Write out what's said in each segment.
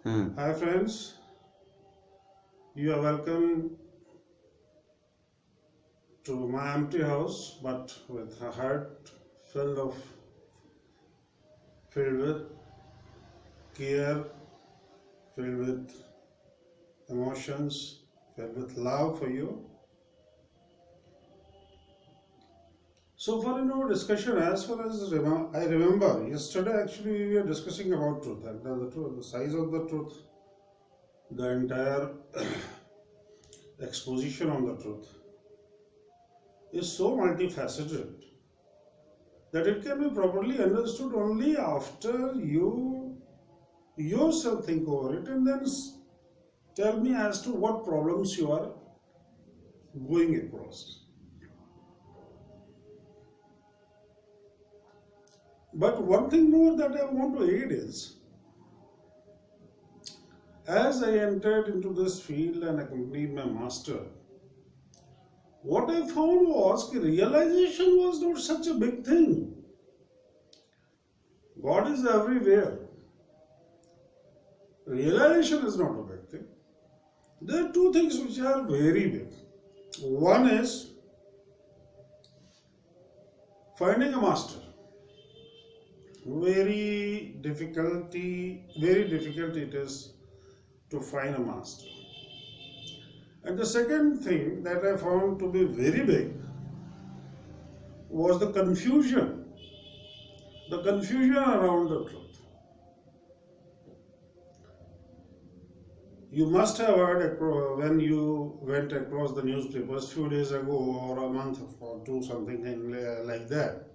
Hmm. Hi friends, you are welcome to my empty house, but with a heart filled of filled with care, filled with emotions, filled with love for you. So far in our discussion, as far as I remember, yesterday actually we were discussing about truth, and the truth, the size of the truth, the entire exposition on the truth is so multifaceted that it can be properly understood only after you yourself think over it and then tell me as to what problems you are going across. But one thing more that I want to add is, as I entered into this field and accompanied my master, what I found was that realization was not such a big thing. God is everywhere. Realization is not a big thing. There are two things which are very big. One is finding a master. Very difficult it is to find a master. And the second thing that I found to be very big was the confusion around the truth. You must have heard when you went across the newspapers few days ago or a month or two, something like that.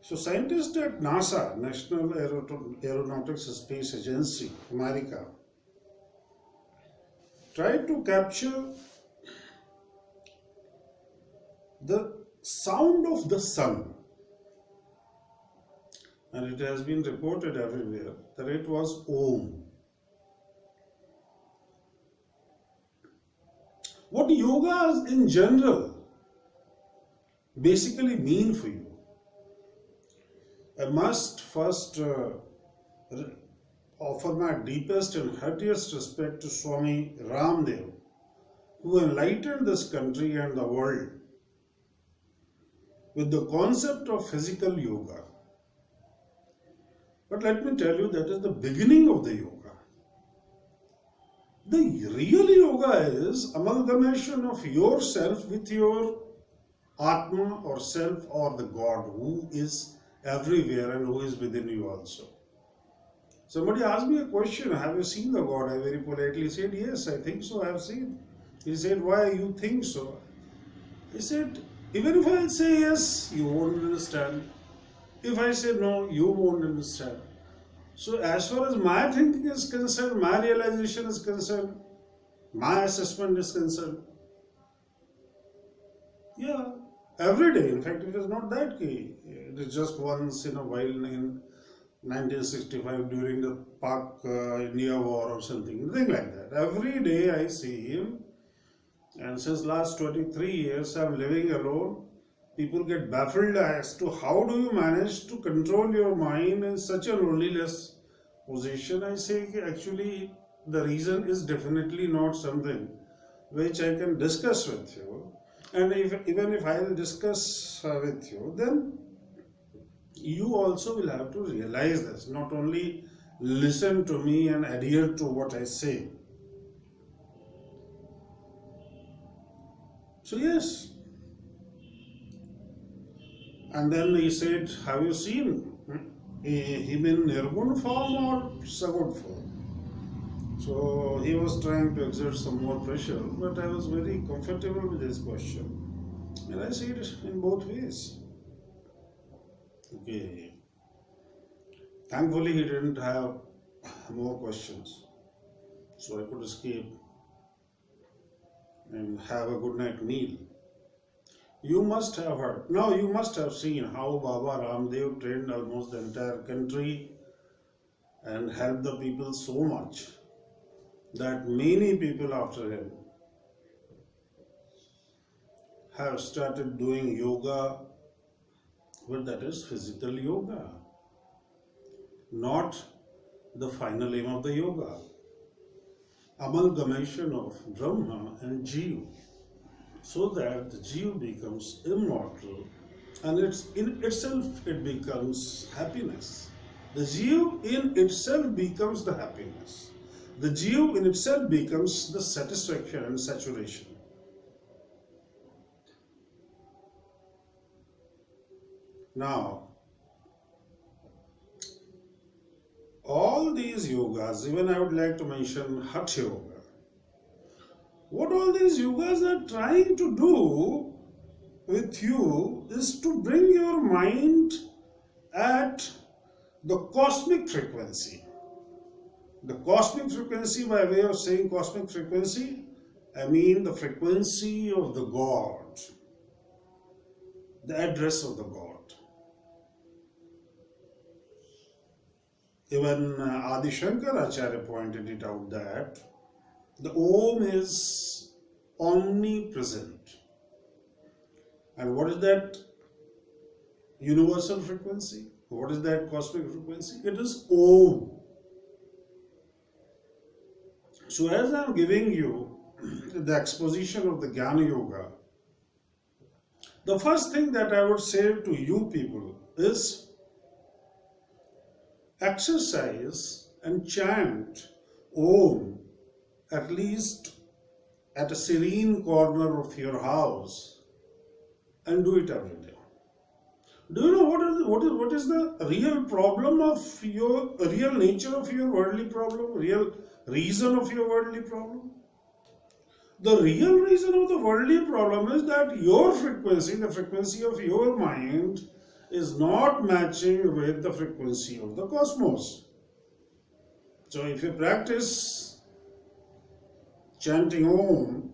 So scientists at NASA, National Aeronautics Space Agency, America, tried to capture the sound of the sun. And it has been reported everywhere that it was Om. What yoga in general basically mean for you? I must first offer my deepest and heartiest respect to Swami Ramdev, who enlightened this country and the world with the concept of physical yoga. But let me tell you, that is the beginning of the yoga. The real yoga is amalgamation of yourself with your Atma or self or the God who is everywhere and who is within you also. Somebody asked me a question, have you seen the God? I very politely said, yes, I think so, I have seen. He said, why you think so? He said, even if I say yes, you won't understand. If I say no, you won't understand. So as far as my thinking is concerned, my realization is concerned, my assessment is concerned, yeah, every day. In fact, it is not that key. It is just once in a while in 1965 during the Pak India war or something, nothing like that. Every day I see him, and since last 23 years I'm living alone. People get baffled as to how do you manage to control your mind in such a loneliness position. I say actually the reason is definitely not something which I can discuss with you. And even if I will discuss with you, then you also will have to realize this. Not only listen to me and adhere to what I say. So yes. And then he said, have you seen him in Nirgun form or Sagun form? So he was trying to exert some more pressure, but I was very comfortable with his question. And I see it in both ways. Okay. Thankfully, he didn't have more questions. So I could escape and have a good night meal. You must have heard. Now you must have seen how Baba Ramdev trained almost the entire country and helped the people so much that many people after him have started doing yoga, but that is physical yoga, not the final aim of the yoga, amalgamation of Brahma and Jiva, so that the Jiva becomes immortal and in itself it becomes happiness. The Jiva in itself becomes the happiness. The Jiva in itself becomes the satisfaction and saturation. Now, all these yogas, even I would like to mention Hatha Yoga. What all these yogas are trying to do with you is to bring your mind at the cosmic frequency. The cosmic frequency, by way of saying cosmic frequency, I mean the frequency of the God, the address of the God. Even Adi Shankaracharya pointed it out that the Om is omnipresent. And what is that universal frequency? What is that cosmic frequency? It is Om. So as I am giving you the exposition of the Jnana Yoga, the first thing that I would say to you people is exercise and chant Om at least at a serene corner of your house and do it every day. Do you know what is the real problem of your real nature of your worldly problem, real reason of your worldly problem? The real reason of the worldly problem is that your frequency, the frequency of your mind, is not matching with the frequency of the cosmos. So if you practice chanting Om,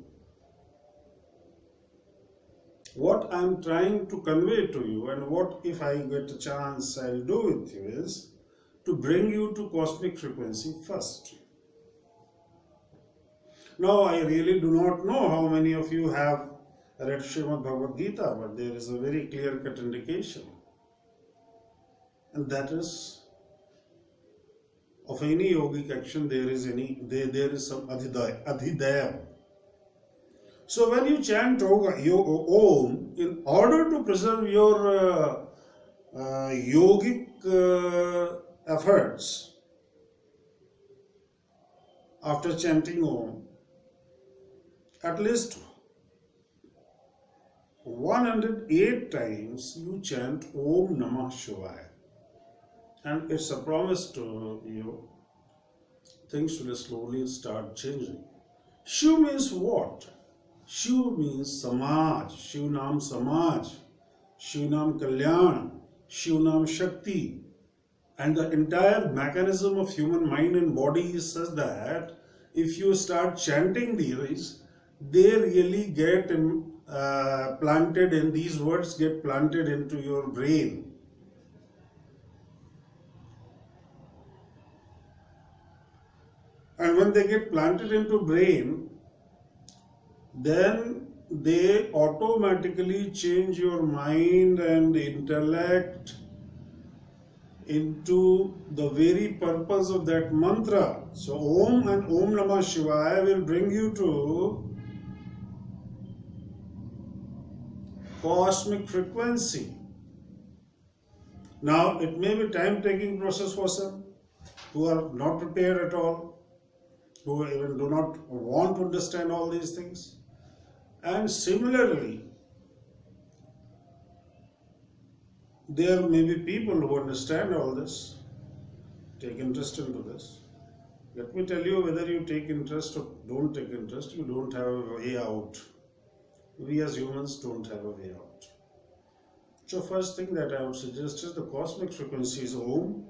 what I am trying to convey to you, and what if I get a chance I'll do with you, is to bring you to cosmic frequency first. Now I really do not know how many of you have read Srimad Bhagavad Gita, but there is a very clear-cut indication. And that is, of any yogic action there is some adhidaya. So when you chant Om, in order to preserve your yogic efforts, after chanting Om, at least 108 times you chant Om Namah Shivaya. And it's a promise to you, things will slowly start changing. Shiv means what? Shiv means Samaj, Shiv Nam Samaj, Shiv Nam Kalyan, Shiv Nam Shakti. And the entire mechanism of human mind and body is such that if you start chanting these, they really get planted in, these words get planted into your brain. And when they get planted into brain, then they automatically change your mind and intellect into the very purpose of that mantra. So Om and Om Namah Shivaya will bring you to cosmic frequency. Now it may be time-taking process for some who are not prepared at all, who even do not want to understand all these things. And similarly, there may be people who understand all this, take interest into this. Let me tell you, whether you take interest or don't take interest, you don't have a way out. We as humans don't have a way out. So first thing that I would suggest is the cosmic frequency is Om,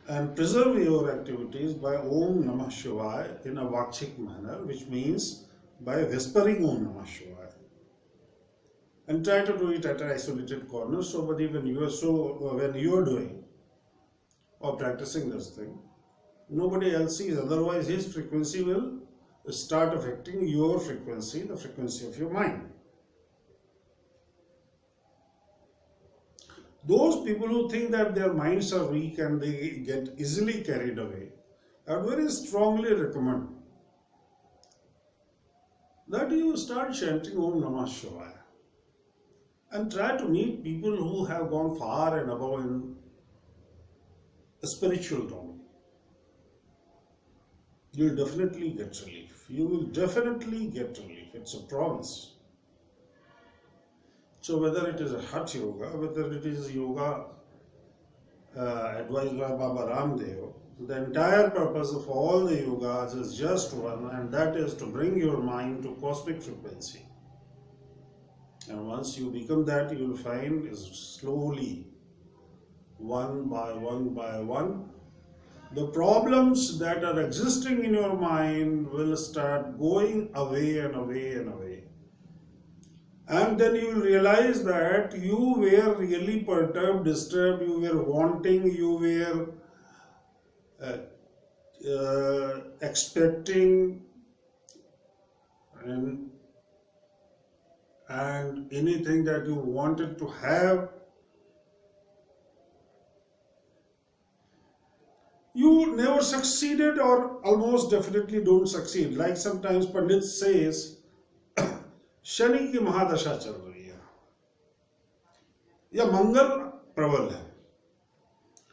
and preserve your activities by Om Namah Shivaya in a Vakchik manner, which means by whispering Om Namah Shivaya. And try to do it at an isolated corner, so that when you are doing or practicing this thing, nobody else sees, otherwise his frequency will start affecting your frequency, the frequency of your mind. Those people who think that their minds are weak and they get easily carried away, I would very strongly recommend that you start chanting Om Namah Shivaya and try to meet people who have gone far and above in a spiritual realm. You will definitely get relief. You will definitely get relief. It's a promise. So whether it is a Hatha Yoga, whether it is yoga advised by Baba Ramdev, the entire purpose of all the yogas is just one, and that is to bring your mind to cosmic frequency. And once you become that, you will find is slowly, one by one, the problems that are existing in your mind will start going away and away and away. And then you will realize that you were really perturbed, disturbed, you were wanting, you were expecting and anything that you wanted to have, you never succeeded or almost definitely don't succeed. Like sometimes Pandit says, Shani की महादशा चल रही है या मंगल प्रबल है.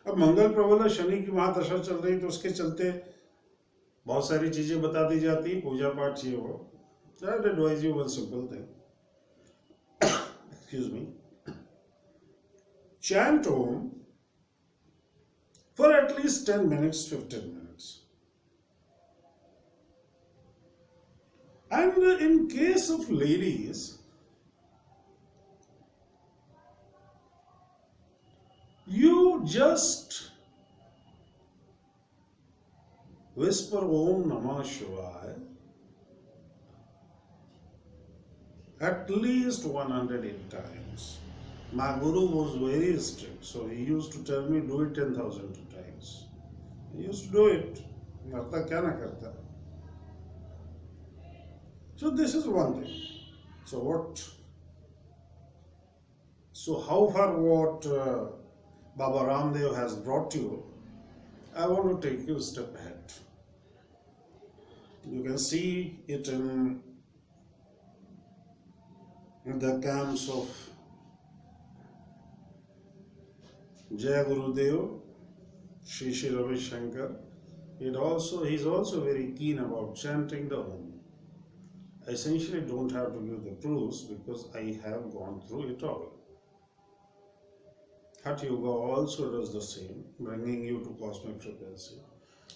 अब मंगल प्रबल है, शनि की महादशा चल रही है, तो उसके चलते बहुत सारी चीजें बता दी जाती है, पूजा पाठ ये वो. I would advise you one simple thing. Excuse me. Chant Om for at least 10 minutes, 15 minutes. And in case of ladies, you just whisper Om Namah Shivaya at least 108 times. My guru was very strict, so he used to tell me do it 10,000 times. He used to do it. Karta kya na karta. So this is one thing. So how far what Baba Ramdev has brought you, I want to take you a step ahead. You can see it in the camps of Jai Gurudev, Shri Shri Ravi Shankar. He's also very keen about chanting the Om. I essentially don't have to give the proofs because I have gone through it all. Hatha Yoga also does the same, bringing you to cosmic frequency.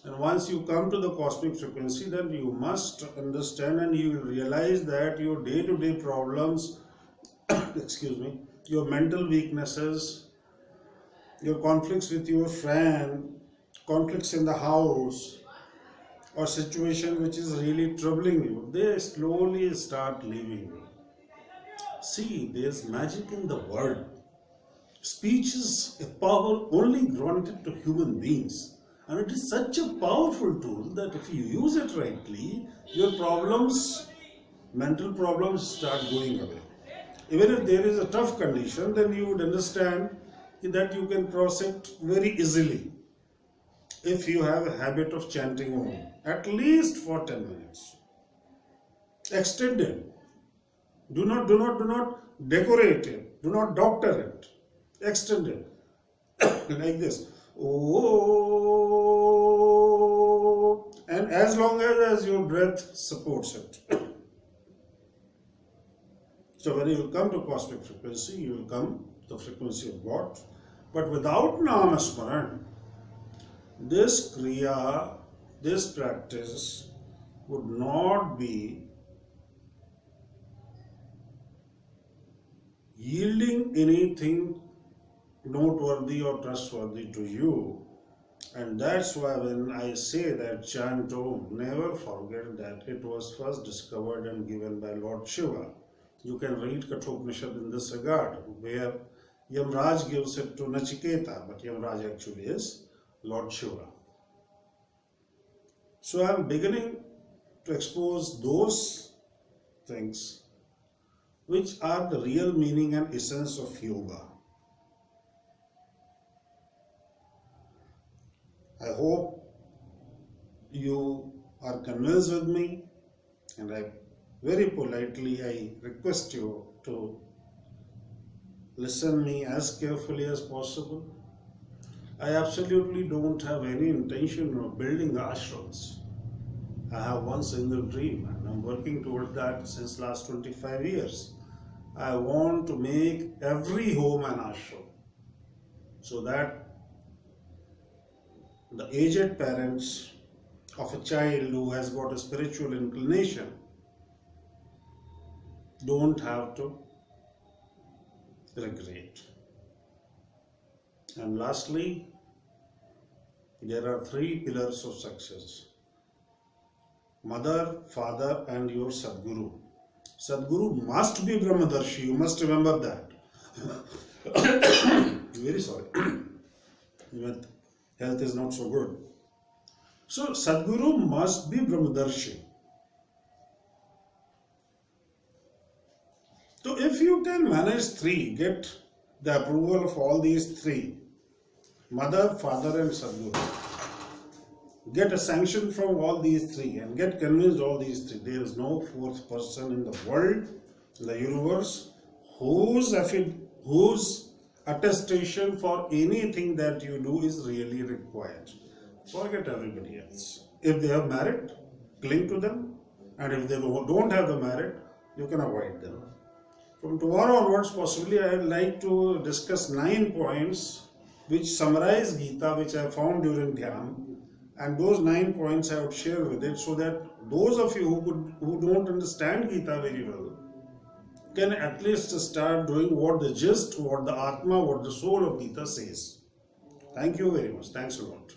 And once you come to the cosmic frequency, then you must understand and you will realize that your day-to-day problems, excuse me, your mental weaknesses, your conflicts with your friend, conflicts in the house, or situation which is really troubling you, they slowly start leaving you. See, there's magic in the word. Speech is a power only granted to human beings. And it is such a powerful tool that if you use it rightly, your problems, mental problems start going away. Even if there is a tough condition, then you would understand that you can cross it very easily if you have a habit of chanting Om, at least for 10 minutes. Extend it. Do not decorate it. Do not doctor it. Extend it. Like this. Oh, and as long as your breath supports it. So when you will come to cosmic frequency, you will come to the frequency of God. But without Namasmaran, this Kriya, this practice would not be yielding anything noteworthy or trustworthy to you. And that's why when I say that chant Om, never forget that it was first discovered and given by Lord Shiva. You can read Kathopanishad in this regard, where Yamraj gives it to Nachiketa, but Yamraj actually is Lord Shiva. So I'm beginning to expose those things which are the real meaning and essence of yoga. I hope you are convinced with me, and I very politely I request you to listen me as carefully as possible. I absolutely don't have any intention of building ashrams. I have one single dream and I'm working towards that since last 25 years. I want to make every home an ashram so that the aged parents of a child who has got a spiritual inclination don't have to regret. And lastly, there are three pillars of success: mother, father, and your Sadguru. Sadguru must be Brahmadarshi, you must remember that. Very sorry. My health is not so good. So Sadguru must be Brahmadarshi. So if you can manage three, get the approval of all these three, mother, father and Sadguru, get a sanction from all these three and get convinced all these three. There is no fourth person in the world, in the universe, whose attestation for anything that you do is really required. Forget everybody else. If they have merit, cling to them, and if they don't have the merit, you can avoid them. From tomorrow onwards, possibly I would like to discuss 9 points which summarize Gita, which I found during Dhyan, and those 9 points I would share with it, so that those of you who don't understand Gita very well can at least start doing what the gist, what the Atma, what the soul of Gita says. Thank you very much. Thanks a lot.